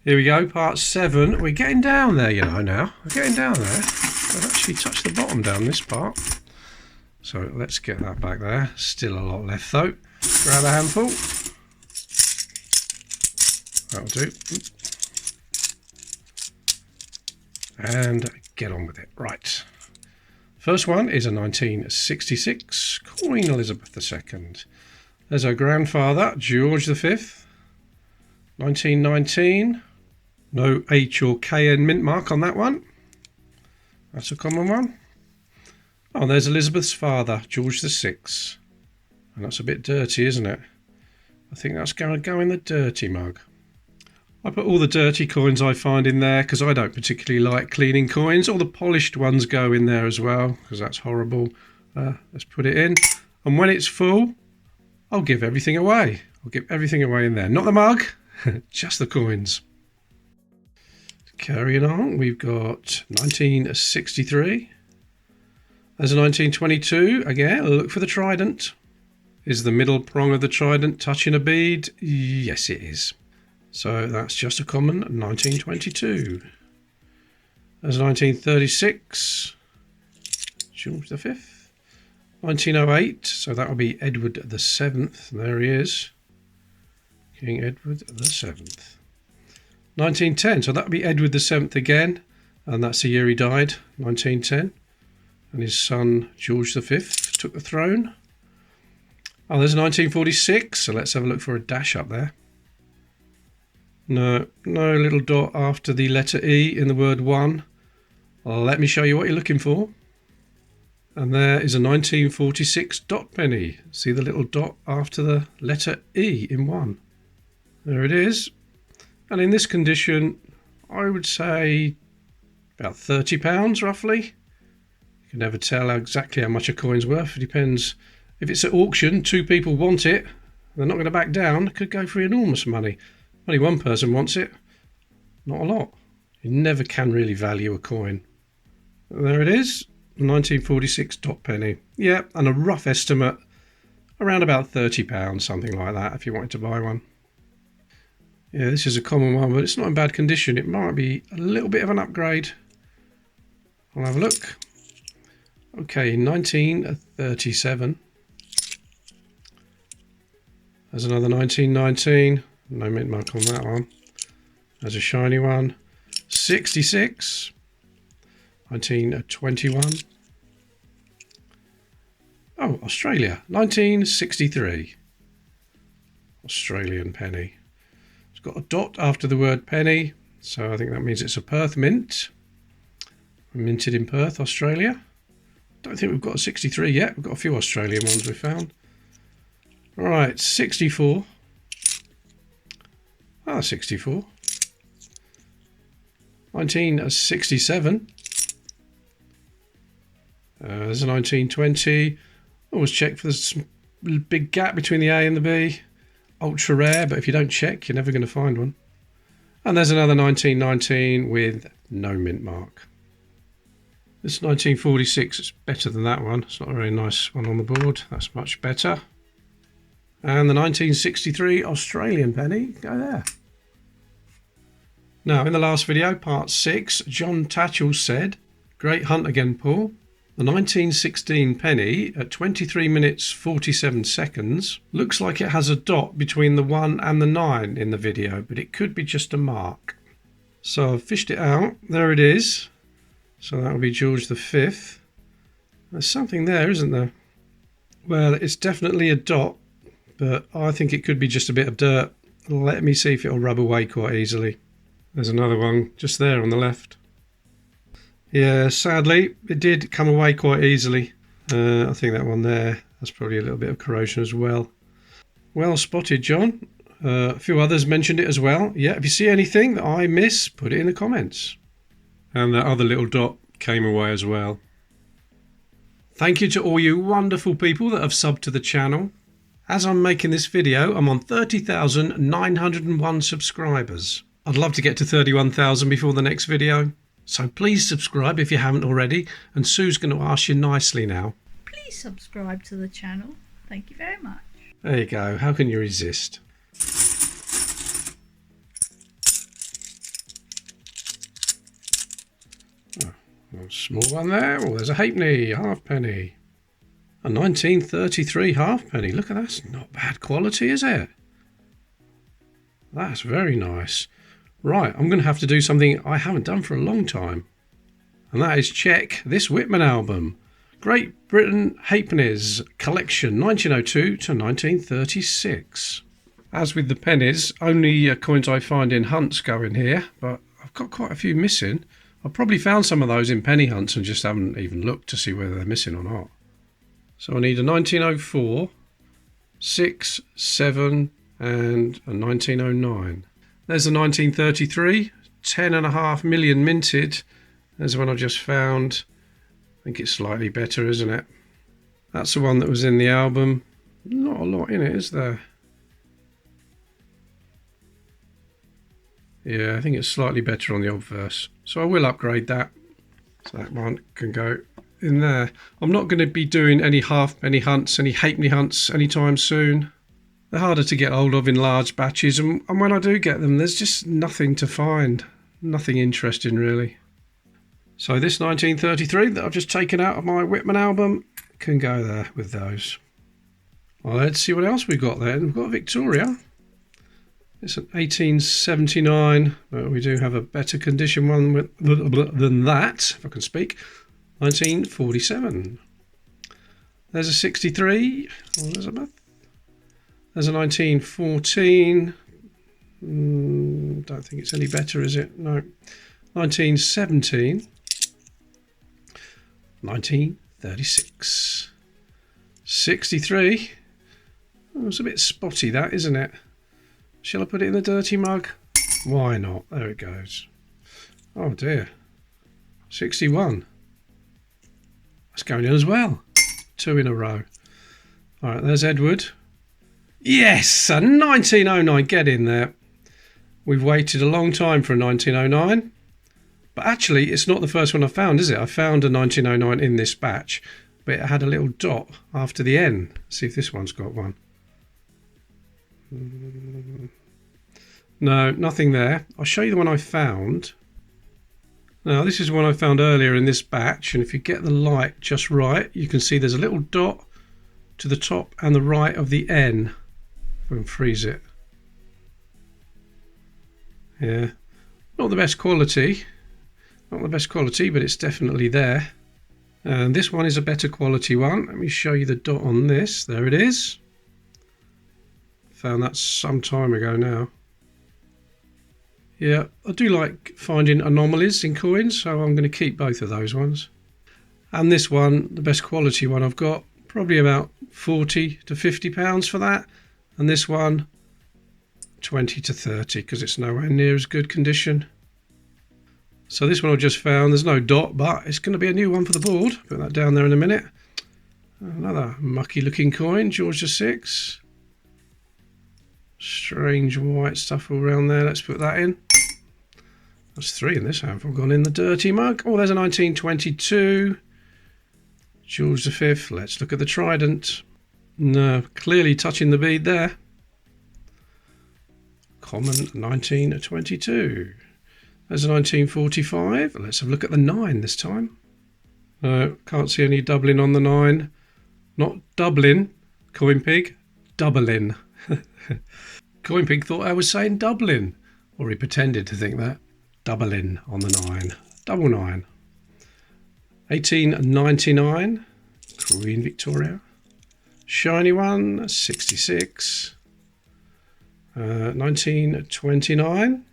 Here we go, part 7. We're getting down there, you know, now. We're getting down there. I've actually touched the bottom down this part. So let's get that back there. Still a lot left though. Grab a handful. That'll do. And get on with it. Right. First one is a 1966 coin Elizabeth II. There's our grandfather, George V. 1919. No H or KN mint mark on that one. That's a common one. Oh, there's Elizabeth's father, George VI. And that's a bit dirty, isn't it? I think that's going to go in the dirty mug. I put all the dirty coins I find in there because I don't particularly like cleaning coins. All the polished ones go in there as well because that's horrible. Let's put it in. And when it's full, I'll give everything away. I'll give everything away in there. Not the mug, just the coins. Carrying on, we've got 1963. There's a 1922. Again, look for the trident. Is the middle prong of the trident touching a bead? Yes, it is. So that's just a common 1922. There's 1936. George V. 1908. So that will be Edward VII. There he is. King Edward VII. 1910. So that would be Edward VII again. And that's the year he died. 1910. And his son George V took the throne. Oh, there's 1946, so let's have a look for a dash up there. No little dot after the letter E in the word one. Let me show you what you're looking for. And there is a 1946 dot penny. See the little dot after the letter E in one. There it is. And in this condition, I would say about £30 roughly. You can never tell exactly how much a coin's worth. It depends. If it's at auction, 2 people want it, they're not going to back down. It could go for enormous money. Only one person wants it. Not a lot. You never can really value a coin. There it is. 1946 dot penny. Yeah, and a rough estimate around about £30, something like that, if you wanted to buy one. Yeah, this is a common one, but it's not in bad condition. It might be a little bit of an upgrade. I'll have a look. Okay, 1937. There's another 1919. No mint mark on that one. There's a shiny one. 66. 1921. Oh, Australia. 1963. Australian penny. It's got a dot after the word penny, so I think that means it's a Perth mint. Minted in Perth, Australia. Don't think we've got a 63 yet. We've got a few Australian ones we found. All right, 64. Ah, 64. 1967. There's a 1920. Always check for this big gap between the A and the B. Ultra rare, but if you don't check, you're never going to find one. And there's another 1919 with no mint mark. This 1946 is better than that one. It's not a very nice one on the board. That's much better. And the 1963 Australian penny, go there. Now, in the last video, part 6, John Tatchell said, "Great hunt again, Paul. The 1916 penny at 23 minutes 47 seconds looks like it has a dot between the 1 and the 9 in the video, but it could be just a mark." So I've fished it out. There it is. So that will be George V. There's something there, isn't there? Well, it's definitely a dot, but I think it could be just a bit of dirt. Let me see if it'll rub away quite easily. There's another one just there on the left. Yeah, sadly, it did come away quite easily. I think that one there, that's probably a little bit of corrosion as well. Well spotted, John. A few others mentioned it as well. Yeah, if you see anything that I miss, put it in the comments. And that other little dot came away as well. Thank you to all you wonderful people that have subbed to the channel. As I'm making this video, I'm on 30,901 subscribers. I'd love to get to 31,000 before the next video. So please subscribe if you haven't already. And Sue's going to ask you nicely now. Please subscribe to the channel. Thank you very much. There you go. How can you resist? A small one there. Oh, there's a halfpenny, halfpenny. A 1933 halfpenny. Look at that. That's not bad quality, is it? That's very nice. Right, I'm going to have to do something I haven't done for a long time. And that is check this Whitman album. Great Britain Halfpennies Collection 1902 to 1936. As with the pennies, only coins I find in hunts go in here, but I've got quite a few missing. I've probably found some of those in penny hunts and just haven't even looked to see whether they're missing or not. So I need a 1904, 6, 7 and a 1909. There's a 1933, 10.5 million minted. There's the one I just found. I think it's slightly better, isn't it? That's the one that was in the album. Not a lot in it, is there? Yeah, I think it's slightly better on the obverse. So I will upgrade that. So that one can go in there. I'm not going to be doing any halfpenny hunts, any halfpenny hunts anytime soon. They're harder to get hold of in large batches, and when I do get them, there's just nothing to find. Nothing interesting, really. So this 1933 that I've just taken out of my Whitman album can go there with those. Well, let's see what else we've got then. We've got Victoria. It's an 1879, but we do have a better condition one than that, if I can speak. 1947. There's a 63, Elizabeth. There's a 1914. Don't think it's any better, is it? No. 1917. 1936. 63. Oh, it's a bit spotty, that, isn't it? Shall I put it in the dirty mug? Why not? There it goes. Oh dear. 61. That's going in as well. 2 in a row. Alright, there's Edward. Yes, a 1909. Get in there. We've waited a long time for a 1909. But actually, it's not the first one I found, is it? I found a 1909 in this batch, but it had a little dot after the N. Let's see if this one's got one. No, nothing there. I'll show you the one I found. Now, this is one I found earlier in this batch, and if you get the light just right, you can see there's a little dot to the top and the right of the N. If I can freeze it. Yeah, not the best quality. Not the best quality, but it's definitely there. And this one is a better quality one. Let me show you the dot on this. There it is. Found that some time ago now. Yeah, I do like finding anomalies in coins, so I'm going to keep both of those ones. And this one, the best quality one I've got, probably about 40 to 50 pounds for that. And this one, 20 to 30, because it's nowhere near as good condition. So this one I just found, there's no dot, but it's going to be a new one for the board. Put that down there in a minute. Another mucky looking coin, George VI. Strange white stuff all around there. Let's put that in. That's 3 in this handful gone in the dirty mug. Oh, there's a 1922. George V. Let's look at the trident. No, clearly touching the bead there. Common 1922. There's a 1945. Let's have a look at the 9 this time. No, can't see any doubling on the 9. Not Dublin, Coin Pig, Dublin. Coin Pig thought I was saying Dublin, or he pretended to think that. Dublin on the 9. Double 9. 1899, Queen Victoria. Shiny one, 66. 1929.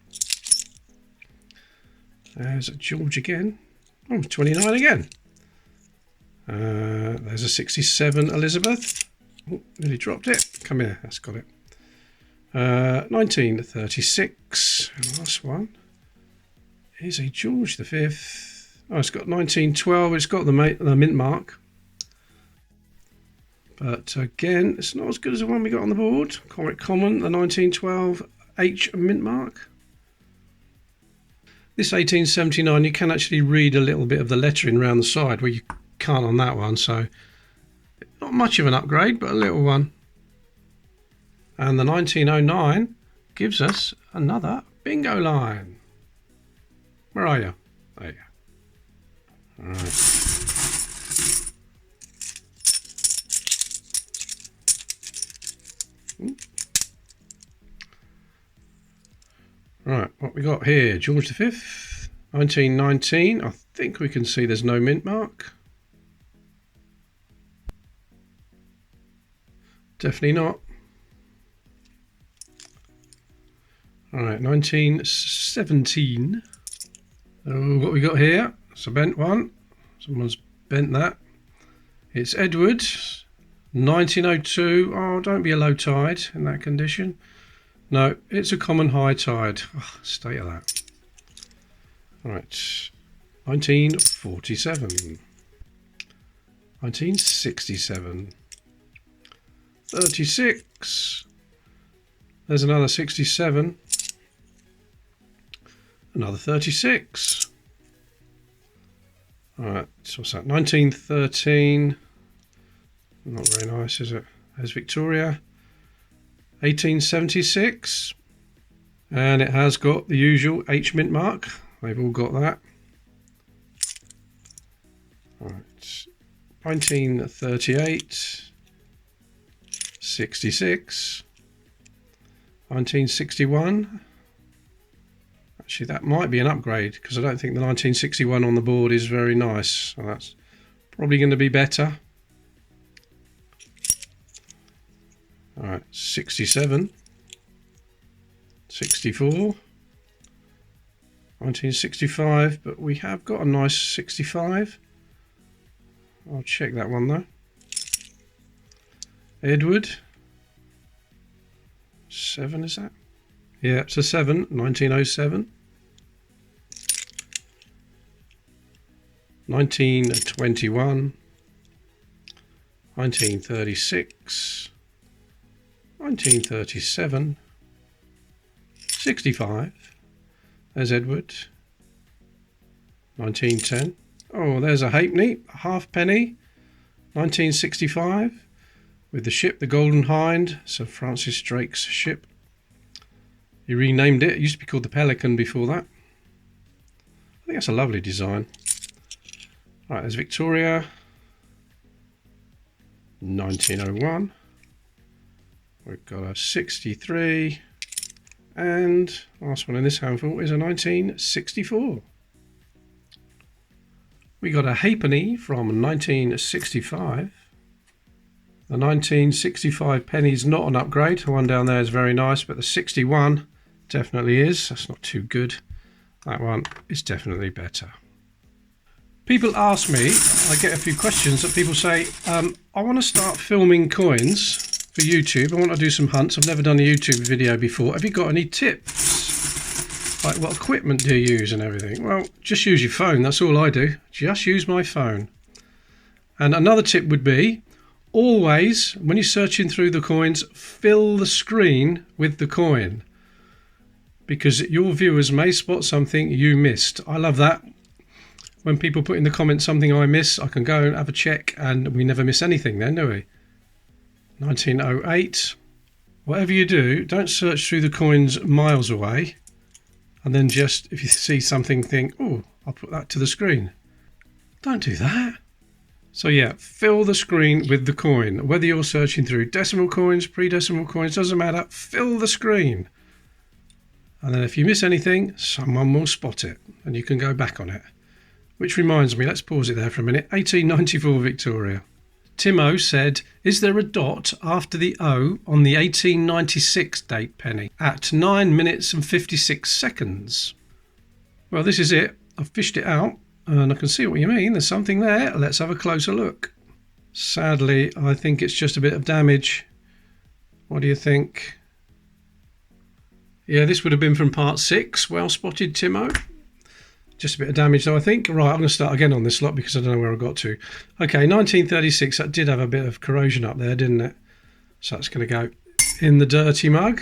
There's a George again. Oh, 29 again. There's a 67 Elizabeth. Oh, nearly dropped it. Come here, that's got it. 1936. And the last one is a George V. Oh, it's got 1912. It's got the mint mark. But again, it's not as good as the one we got on the board. Quite common, the 1912 H mint mark. This 1879, you can actually read a little bit of the lettering around the side where you can't on that one. So not much of an upgrade, but a little one. And the 1909 gives us another bingo line. Where are you? There you go. Right, what we got here? George V, 1919. I think we can see there's no mint mark. Definitely not. Alright, 1917. Oh, what we got here? It's a bent one. Someone's bent that. It's Edward, 1902. Oh, don't be a low tide in that condition. No, it's a common high tide. Oh, state of that. Alright, 1947. 1967. 36. There's another 67. Another 36. Alright, so what's that? 1913. Not very nice, is it? There's Victoria. 1876. And it has got the usual H mint mark. They've all got that. Alright. 1938. 66. 1961. Actually, that might be an upgrade because I don't think the 1961 on the board is very nice. So that's probably going to be better. Alright, 67. 64. 1965, but we have got a nice 65. I'll check that one though. Edward. 7 is that? Yeah, it's a 7, 1907. 1921. 1936. 1937. 65. There's Edward. 1910. Oh, there's a halfpenny, a halfpenny. 1965. With the ship, the Golden Hind, Sir Francis Drake's ship. He renamed it. It used to be called the Pelican before that. I think that's a lovely design. Right, there's Victoria. 1901. We've got a 63. And last one in this handful is a 1964. We got a halfpenny from 1965. The 1965 penny's not an upgrade. The one down there is very nice, but the 61 definitely is. That's not too good. That one is definitely better. People ask me, I get a few questions that people say, I want to start filming coins for YouTube. I want to do some hunts. I've never done a YouTube video before. Have you got any tips? Like what equipment do you use and everything? Well, just use your phone. That's all I do. Just use my phone. And another tip would be, always, when you're searching through the coins, fill the screen with the coin. Because your viewers may spot something you missed. I love that. When people put in the comments something I miss, I can go and have a check and we never miss anything then, do we? 1908. Whatever you do, don't search through the coins miles away. And then just, if you see something, think, oh, I'll put that to the screen. Don't do that. So yeah, fill the screen with the coin. Whether you're searching through decimal coins, pre-decimal coins, doesn't matter. Fill the screen. And then if you miss anything, someone will spot it and you can go back on it. Which reminds me, let's pause it there for a minute. 1894 Victoria. Timo said, is there a dot after the O on the 1896 date penny at 9 minutes and 56 seconds? Well, this is it. I've fished it out and I can see what you mean. There's something there. Let's have a closer look. Sadly, I think it's just a bit of damage. What do you think? Yeah, this would have been from part 6. Well spotted, Timo. Just a bit of damage though, I think. Right, I'm going to start again on this lot because I don't know where I got to. Okay, 1936, that did have a bit of corrosion up there, didn't it? So that's going to go in the dirty mug.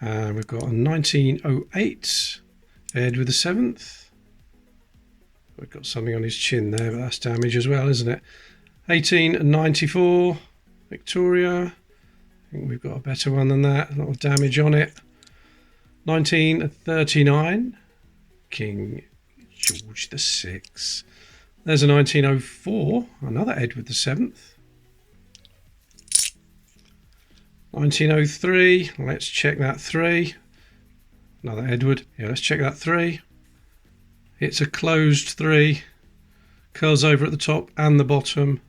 And we've got a 1908, Ed with the 7th. We've got something on his chin there, but that's damage as well, isn't it? 1894, Victoria. I think we've got a better one than that. A lot of damage on it. 1939. King George VI. There's a 1904, another Edward the 7th. 1903, let's check that 3. Another Edward. Yeah, let's check that 3. It's a closed 3. Curls over at the top and the bottom.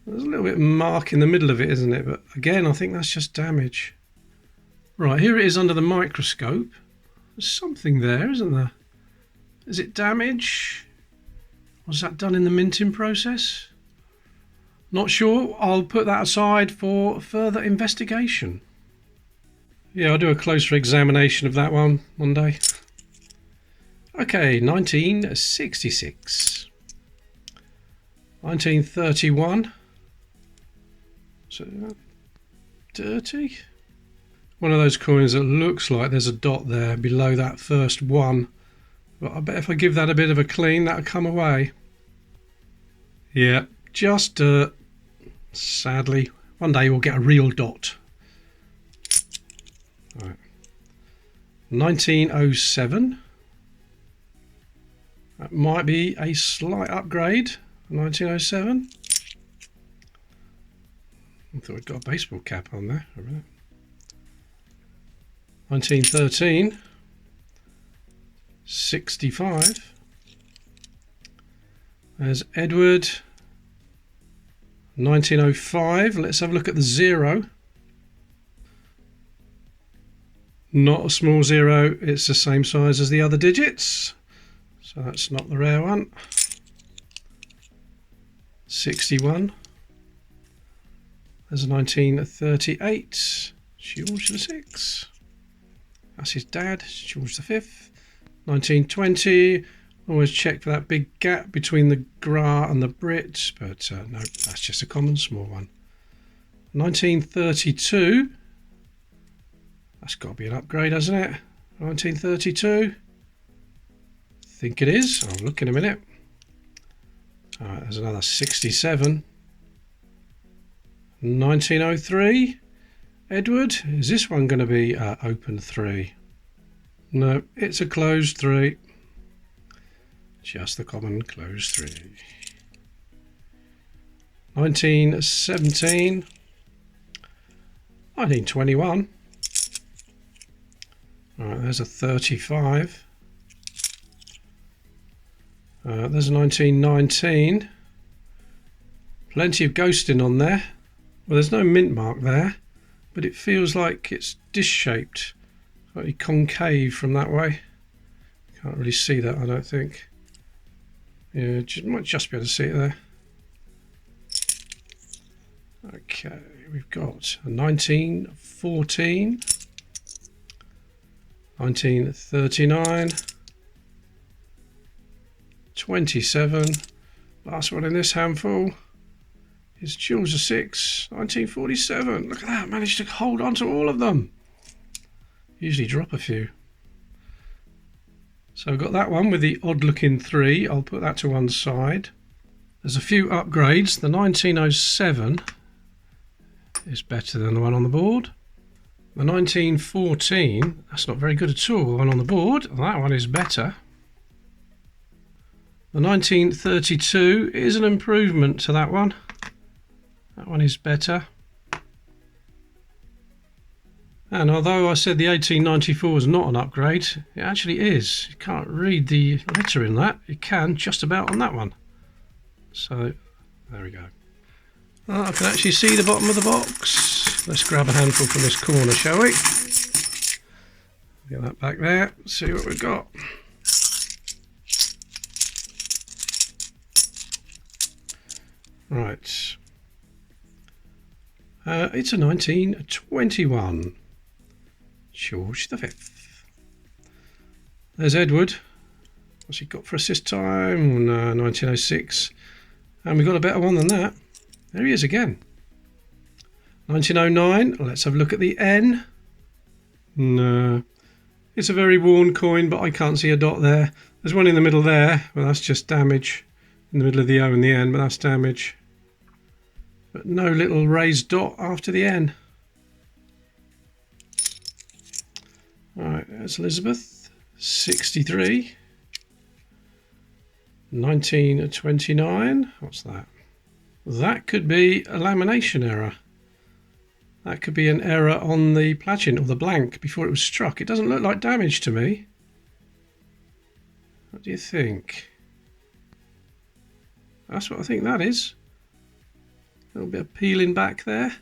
There's a little bit of mark in the middle of it, isn't it? But again, I think that's just damage. Right, here it is under the microscope. There's something there, isn't there? Is it damage? Was that done in the minting process? Not sure. I'll put that aside for further investigation. Yeah, I'll do a closer examination of that one day. Okay, 1966. 1931. So, dirty. One of those coins that looks like there's a dot there below that first one. But I bet if I give that a bit of a clean, that'll come away. Yeah, just dirt. Sadly. One day we'll get a real dot. Right. 1907. That might be a slight upgrade. 1907. I thought I'd got a baseball cap on there. 1913. 65. There's Edward. 1905. Let's have a look at the 0. Not a small 0. It's the same size as the other digits. So that's not the rare one. 61. There's a 1938. George the 6th. That's his dad, George the 5th. 1920. Always check for that big gap between the Gra and the Brit, but no, that's just a common small one. 1932. That's got to be an upgrade, hasn't it? 1932. I think it is. I'll look in a minute. Alright, there's another 67. 1903. Edward, is this one going to be open 3? No, it's a closed 3. Just the common closed 3. 1917. 1921. Alright, there's a 35. There's a 1919. Plenty of ghosting on there. Well, there's no mint mark there, but it feels like it's dish-shaped. Slightly concave from that way. Can't really see that, I don't think. Yeah, might just be able to see it there. Okay, we've got a 1914, 1939, 27. Last one in this handful is Jules the 6th, 1947. Look at that, managed to hold on to all of them. Usually drop a few. So I've got that one with the odd looking 3. I'll put that to one side. There's a few upgrades. The 1907 is better than the one on the board. The 1914, that's not very good at all. The one on the board, that one is better. The 1932 is an improvement to that one. That one is better. And although I said the 1894 is not an upgrade, it actually is. You can't read the letter in that. You can just about on that one. So, there we go. I can actually see the bottom of the box. Let's grab a handful from this corner, shall we? Get that back there. See what we've got. Right. It's a 1921. George the 5th. There's Edward. What's he got for us this time? No, 1906. And we've got a better one than that. There he is again. 1909. Let's have a look at the N. No. It's a very worn coin, but I can't see a dot there. There's one in the middle there. Well, that's just damage. In the middle of the O and the N, but that's damage. But no little raised dot after the N. Alright, that's Elizabeth. 63. 1929. What's that? That could be a lamination error. That could be an error on the plagin or the blank before it was struck. It doesn't look like damage to me. What do you think? That's what I think that is. A little bit of peeling back there.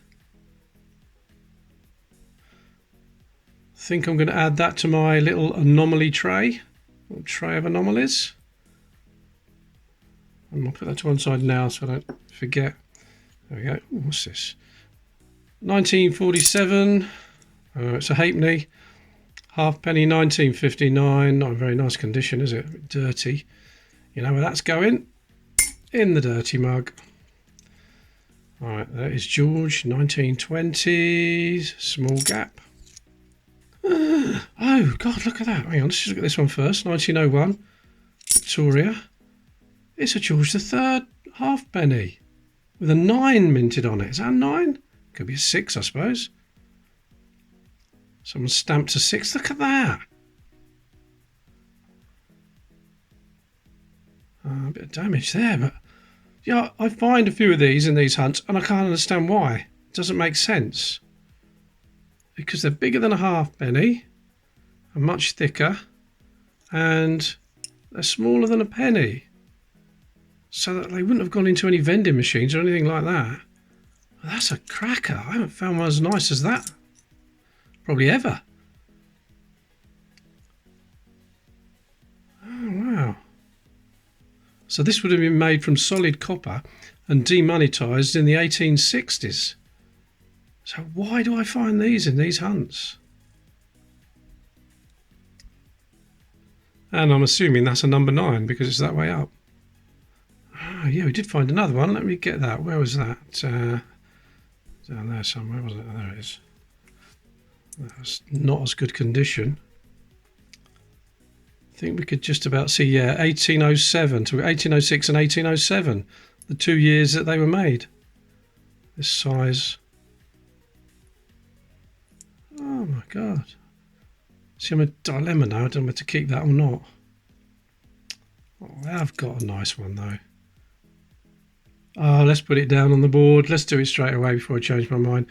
I think I'm going to add that to my little anomaly tray. Little tray of anomalies. I'm going to put that to one side now so I don't forget. There we go. Ooh, what's this? 1947. It's a halfpenny. Halfpenny 1959. Not in very nice condition, is it? A bit dirty. You know where that's going? In the dirty mug. Alright, that is George, 1920s. Small gap. Oh, God, look at that. Hang on, let's just look at this one first. 1901. Victoria. It's a George III halfpenny. With a 9 minted on it. Is that a 9? Could be a 6, I suppose. Someone stamped a 6. Look at that. A bit of damage there, but yeah, I find a few of these in these hunts and I can't understand why. It doesn't make sense. Because they're bigger than a halfpenny, and much thicker, and they're smaller than a penny. So that they wouldn't have gone into any vending machines or anything like that. Well, that's a cracker. I haven't found one as nice as that. Probably ever. Oh, wow. So this would have been made from solid copper and demonetized in the 1860s. So why do I find these in these hunts? And I'm assuming that's a number 9 because it's that way up. Ah, yeah, we did find another one. Let me get that. Where was that? Down there somewhere, wasn't it? There it is. That's not as good condition. I think we could just about see, yeah, 1807 to 1806 and 1807, the 2 years that they were made. This size. Oh my God. See, I'm in a dilemma now. I don't know whether to keep that or not. Oh, I've got a nice one though. Oh, let's put it down on the board. Let's do it straight away before I change my mind.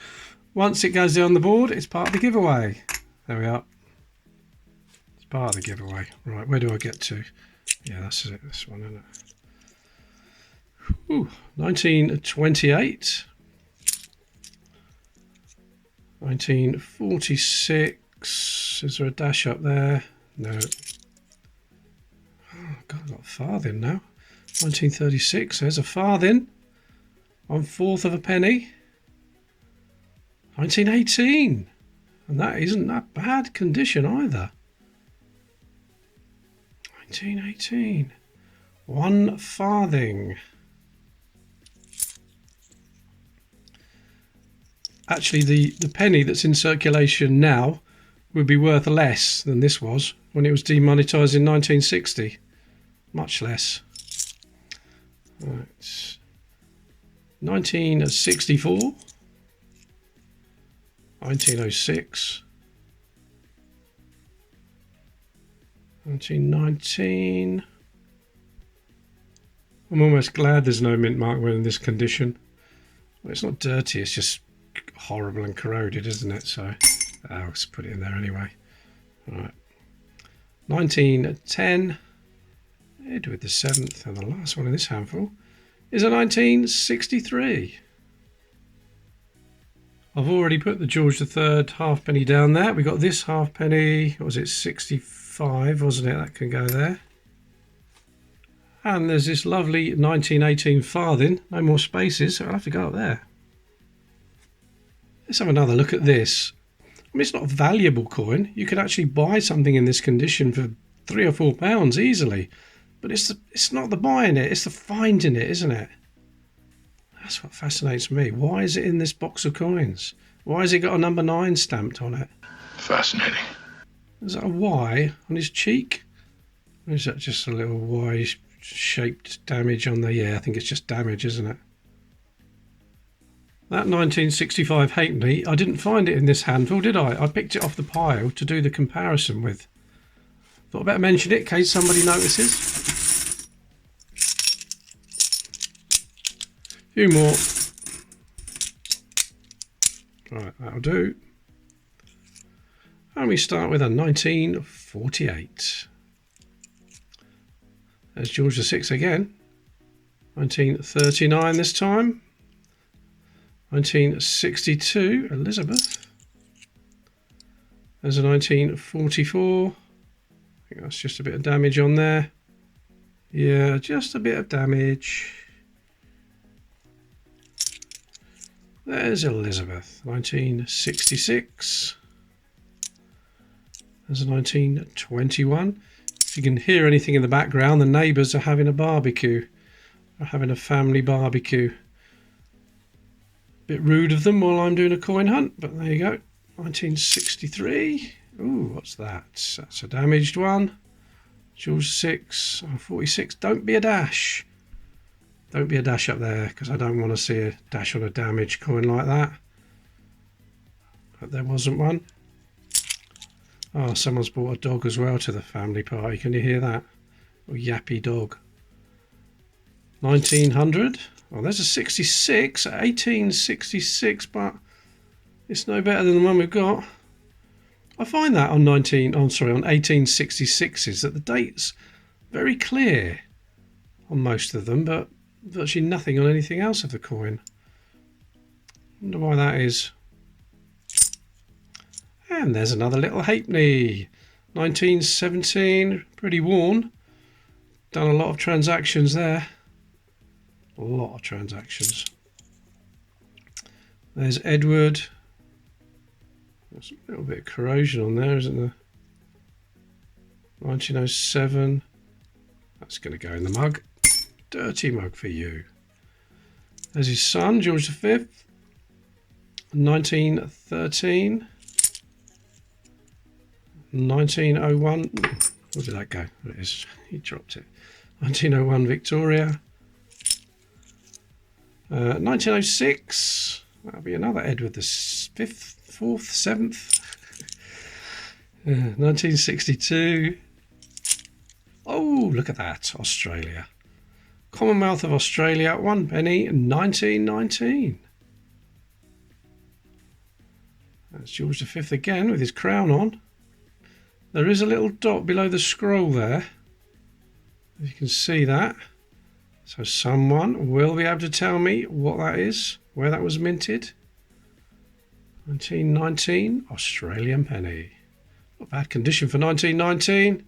Once it goes down the board, it's part of the giveaway. There we are. It's part of the giveaway. Right, where do I get to? Yeah, that's it. This one, isn't it? Whew. 1928. 1946. Is there a dash up there? No. Oh, God, I've got a farthing now. 1936. There's a farthing. 1/4 of a penny. 1918. And that isn't that bad condition either. 1918. 1 farthing. Actually, the penny that's in circulation now would be worth less than this was when it was demonetised in 1960. Much less. Right. 1964. 1906. 1919. I'm almost glad there's no mint mark in this condition. Well, it's not dirty, it's just horrible and corroded, isn't it? So I'll just put it in there anyway. Right. 1910. Head with the 7th, and the last one in this handful is a 1963. I've already put the George III halfpenny down there. We got this halfpenny, what was it, 65, wasn't it? That can go there. And there's this lovely 1918 farthing. No more spaces, so I'll have to go up there. Let's have another look at this. I mean, it's not a valuable coin. You could actually buy something in this condition for £3 or £4 easily. But it's not the buying it, it's the finding it, isn't it? That's what fascinates me. Why is it in this box of coins? Why has it got a number 9 stamped on it? Fascinating. Is that a Y on his cheek? Or is that just a little Y-shaped damage on the... Yeah, I think it's just damage, isn't it? That 1965 halfpenny, I didn't find it in this handful, did I? I picked it off the pile to do the comparison with. Thought I'd better mention it in case somebody notices. Few more. Right, that'll do. And we start with a 1948. There's George VI again. 1939 this time. 1962, Elizabeth. There's a 1944. I think that's just a bit of damage on there. Yeah, just a bit of damage. There's Elizabeth, 1966. There's a 1921. If you can hear anything in the background, the neighbours are having a barbecue. They're having a family barbecue. Bit rude of them while I'm doing a coin hunt, but there you go. 1963. Ooh, what's that? That's a damaged one. George VI, 46. Don't be a dash. Don't be a dash up there, because I don't want to see a dash on a damaged coin like that. But there wasn't one. Oh, someone's brought a dog as well to the family party. Can you hear that? A yappy dog. 1900. Oh, there's a 66. 1866, but it's no better than the one we've got. I find that on 1866s that the date's very clear on most of them, but virtually nothing on anything else of the coin. Wonder why that is. And there's another little halfpenny. 1917, pretty worn. Done a lot of transactions there. A lot of transactions. There's Edward. There's a little bit of corrosion on there, isn't there? 1907. That's going to go in the mug. Dirty mug for you. There's his son, George V. 1913. 1901. Where did that go? There it is. He dropped it. 1901 Victoria. 1906. That'll be another Edward the 5th, 4th, 7th. 1962. Oh, look at that. Australia. Commonwealth of Australia, 1 penny, 1919. That's George V again with his crown on. There is a little dot below the scroll there. You can see that. So someone will be able to tell me what that is, where that was minted. 1919 Australian penny. Not bad condition for 1919.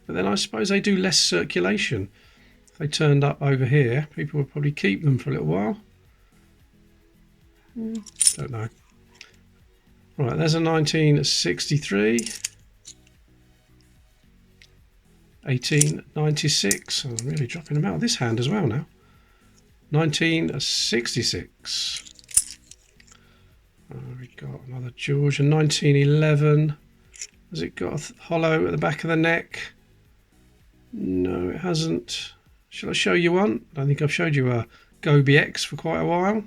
But then I suppose they do less circulation. If they turned up over here, people would probably keep them for a little while. Don't know. Right, there's a 1963. 1896. I'm really dropping them out of this hand as well now. 1966. We got another George in 1911. Has it got a hollow at the back of the neck? No, it hasn't. Shall I show you one? I don't think I've showed you a Gobi X for quite a while.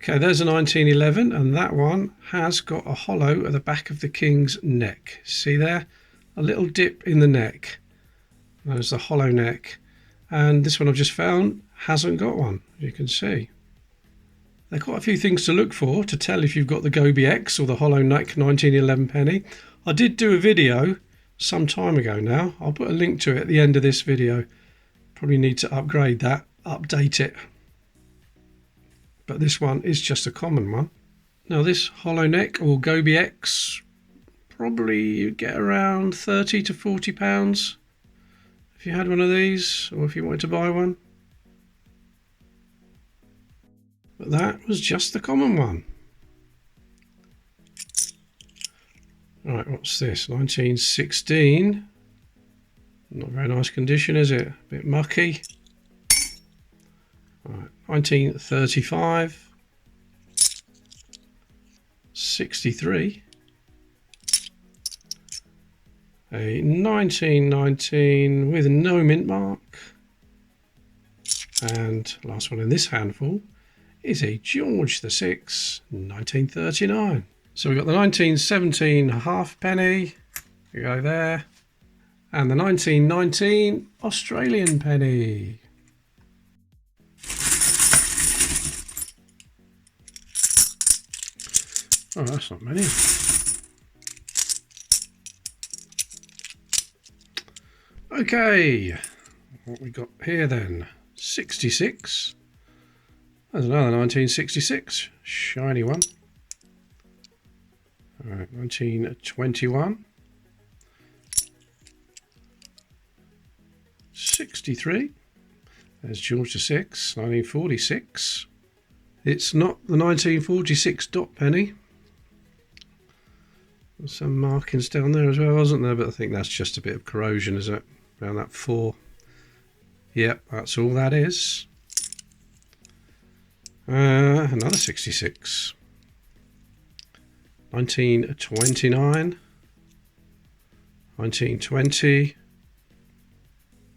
Okay, there's a 1911, and that one has got a hollow at the back of the king's neck. See there? A little dip in the neck. There's the hollow neck. And this one I've just found hasn't got one, as you can see. There are quite a few things to look for to tell if you've got the Gobi X or the hollow neck 1911 penny. I did do a video some time ago now. I'll put a link to it at the end of this video. Probably need to upgrade that, update it. But this one is just a common one. Now this hollow neck or Gobi X, probably you get around 30 to 40 pounds if you had one of these, or if you wanted to buy one. But that was just the common one. Right, what's this? 1916. Not very nice condition, is it? A bit mucky. Right, 1935. 63. A 1919 with no mint mark. And last one in this handful is a George VI, 1939. So we've got the 1917 halfpenny, we go there, and the 1919 Australian penny. Oh, that's not many. Okay, what we got here then? 66. There's another 1966. Shiny one. Alright, 1921. 63. There's George VI, 1946. It's not the 1946 dot penny. There's some markings down there as well, wasn't there? But I think that's just a bit of corrosion, isn't it? Around that 4. Yep, that's all that is. Another 66. 1929. 1920.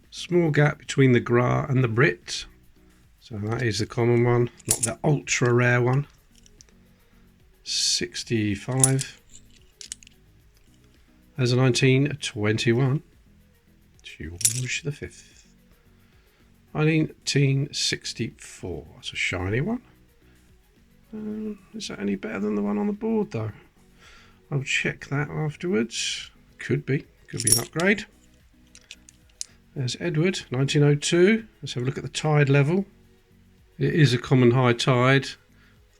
Small gap between the Gras and the Brit. So that is the common one, not the ultra rare one. 65. There's a 1921. George V. 1964. That's a shiny one. Is that any better than the one on the board though? I'll check that afterwards. Could be an upgrade. There's Edward, 1902. Let's have a look at the tide level. It is a common high tide.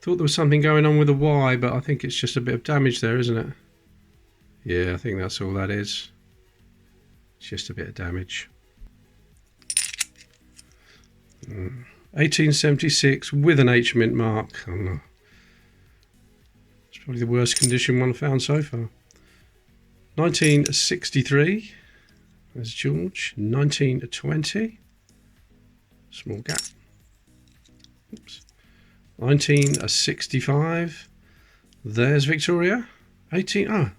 Thought there was something going on with the Y, but I think it's just a bit of damage there, isn't it? Yeah, I think that's all that is. It's just a bit of damage. 1876 with an H mint mark. Oh no. It's probably the worst condition one found so far. 1963. There's George. 1920. Small gap. Oops. 1965. There's Victoria. 18. Oh,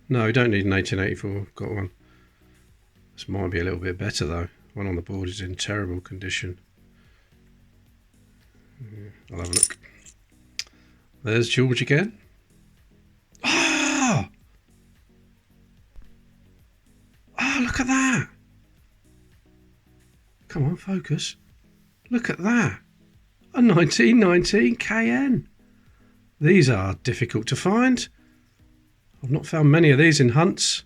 no, we don't need an 1884. Got one. This might be a little bit better though. One on the board is in terrible condition. I'll have a look. There's George again. Ah! Oh, look at that. Come on, focus. Look at that. A 1919 KN. These are difficult to find. I've not found many of these in hunts.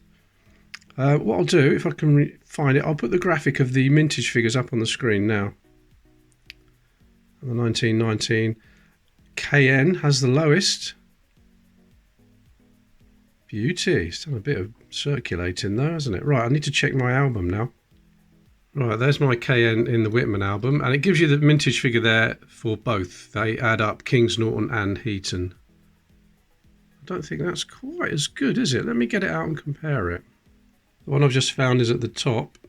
What I'll do, if I can find it, I'll put the graphic of the mintage figures up on the screen now. The 1919 KN has the lowest. Beauty. It's done a bit of circulating though, hasn't it? Right, I need to check my album now. Right, there's my KN in the Whitman album, and it gives you the mintage figure there for both. They add up Kings Norton and Heaton. I don't think that's quite as good, is it? Let me get it out and compare it. The one I've just found is at the top,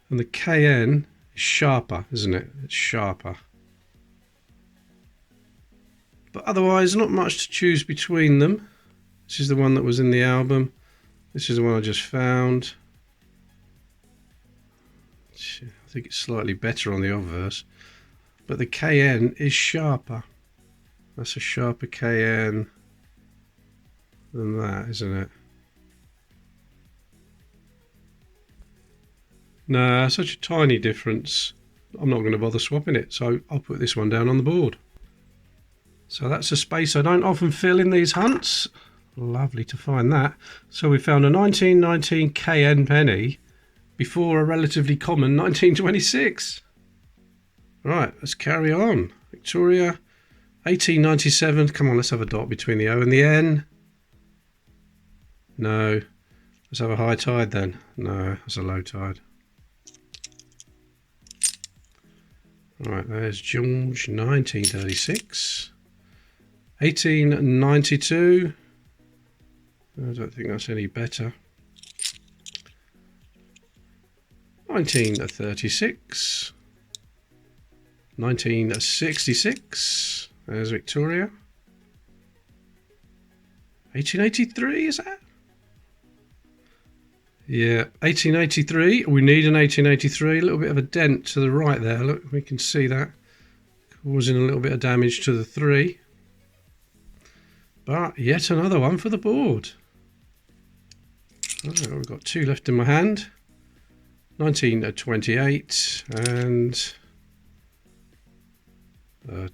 and the KN is sharper, isn't it? It's sharper. But otherwise, not much to choose between them. This is the one that was in the album. This is the one I just found. I think it's slightly better on the obverse. But the KN is sharper. That's a sharper KN than that, isn't it? Nah, such a tiny difference. I'm not going to bother swapping it, so I'll put this one down on the board. So that's a space I don't often fill in these hunts. Lovely to find that. So we found a 1919 KN penny before a relatively common 1926. Right, let's carry on. Victoria, 1897. Come on, let's have a dot between the O and the N. No. Let's have a high tide then. No, that's a low tide. Right, there's George, 1936. 1892. I don't think that's any better. 1936. 1966. There's Victoria. 1883, is that? Yeah, 1883. We need an 1883. A little bit of a dent to the right there. Look, we can see that. Causing a little bit of damage to the 3. But yet another one for the board. Right, we've got 2 left in my hand. 1928 and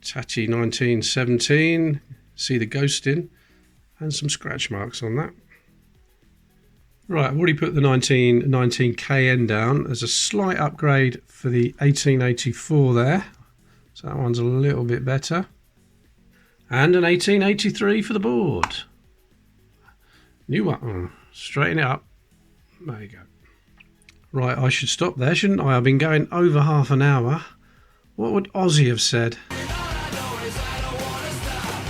Tatty 1917. See the ghost in. and some scratch marks on that. Right, I've already put the 1919 KN down. There's a slight upgrade for the 1884 there. So that one's a little bit better. And an 1883 for the board. New one. Oh, straighten it up. There you go. Right, I should stop there, shouldn't I? I've been going over half an hour. What would Ozzy have said?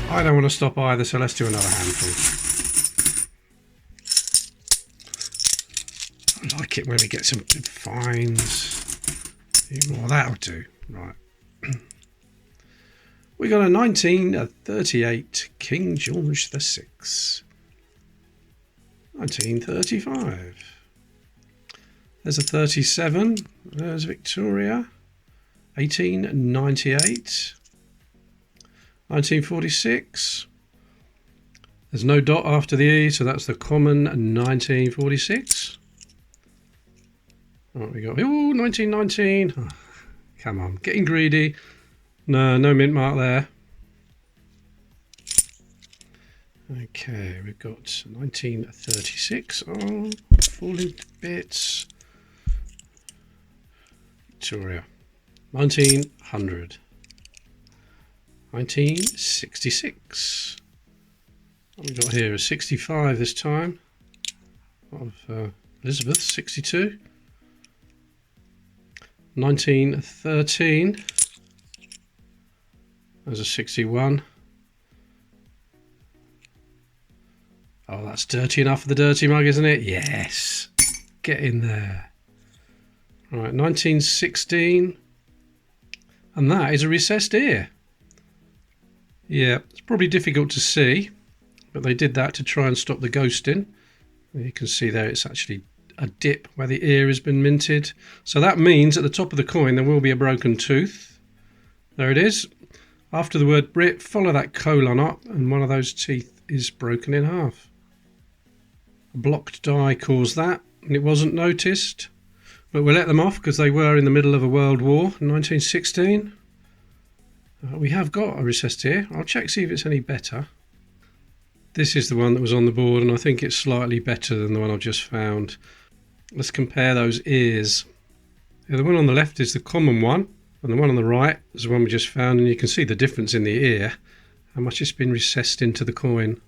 I don't want to stop either, so let's do another handful. I like it when we get some good finds. Well, that'll do. Right. We got a 1938 King George VI. 1935. There's a 37. There's Victoria. 1898. 1946. There's no dot after the E, so that's the common 1946. What we got? Oh, 1919. Oh, come on, getting greedy. No mint mark there. Okay, we've got 1936. Oh, falling to bits. Victoria. 1900. 1966. What we got here is 65 this time. Of Elizabeth, 62. 1913. There's a 61. Oh, that's dirty enough for the dirty mug, isn't it? Yes. Get in there. Right, 1916. And that is a recessed ear. Yeah, it's probably difficult to see, but they did that to try and stop the ghosting. You can see there it's actually a dip where the ear has been minted. So that means at the top of the coin there will be a broken tooth. There it is. After the word Brit, follow that colon up and one of those teeth is broken in half. A blocked die caused that and it wasn't noticed. But we'll let them off because they were in the middle of a world war in 1916. We have got a recessed ear. I'll check see if it's any better. This is the one that was on the board and I think it's slightly better than the one I've just found. Let's compare those ears. The one on the left is the common one and the one on the right is the one we just found, and you can see the difference in the ear, how much it's been recessed into the coin.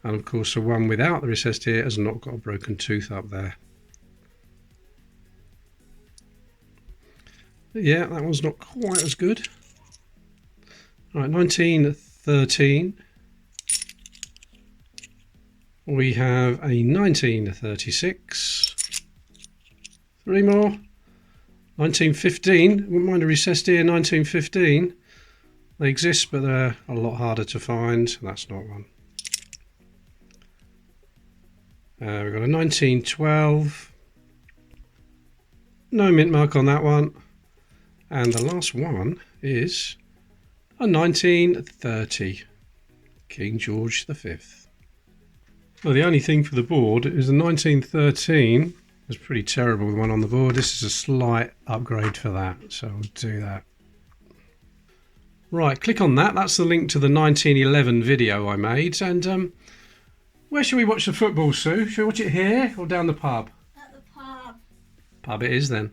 And of course the one without the recessed ear has not got a broken tooth up there. Yeah, that one's not quite as good. Right, 1913. We have a 1936. Three more. 1915. Wouldn't mind a recessed ear. 1915. They exist, but they're a lot harder to find. That's not one. We've got a 1912. No mint mark on that one. And the last one is a 1930 King George V. Well, the only thing for the board is the 1913 was pretty terrible, the one on the board. This is a slight upgrade for that, so I'll do that. Right, click on that. That's the link to the 1911 video I made. And where should we watch the football, Sue? Should we watch it here or down the pub? At the pub. Pub it is then.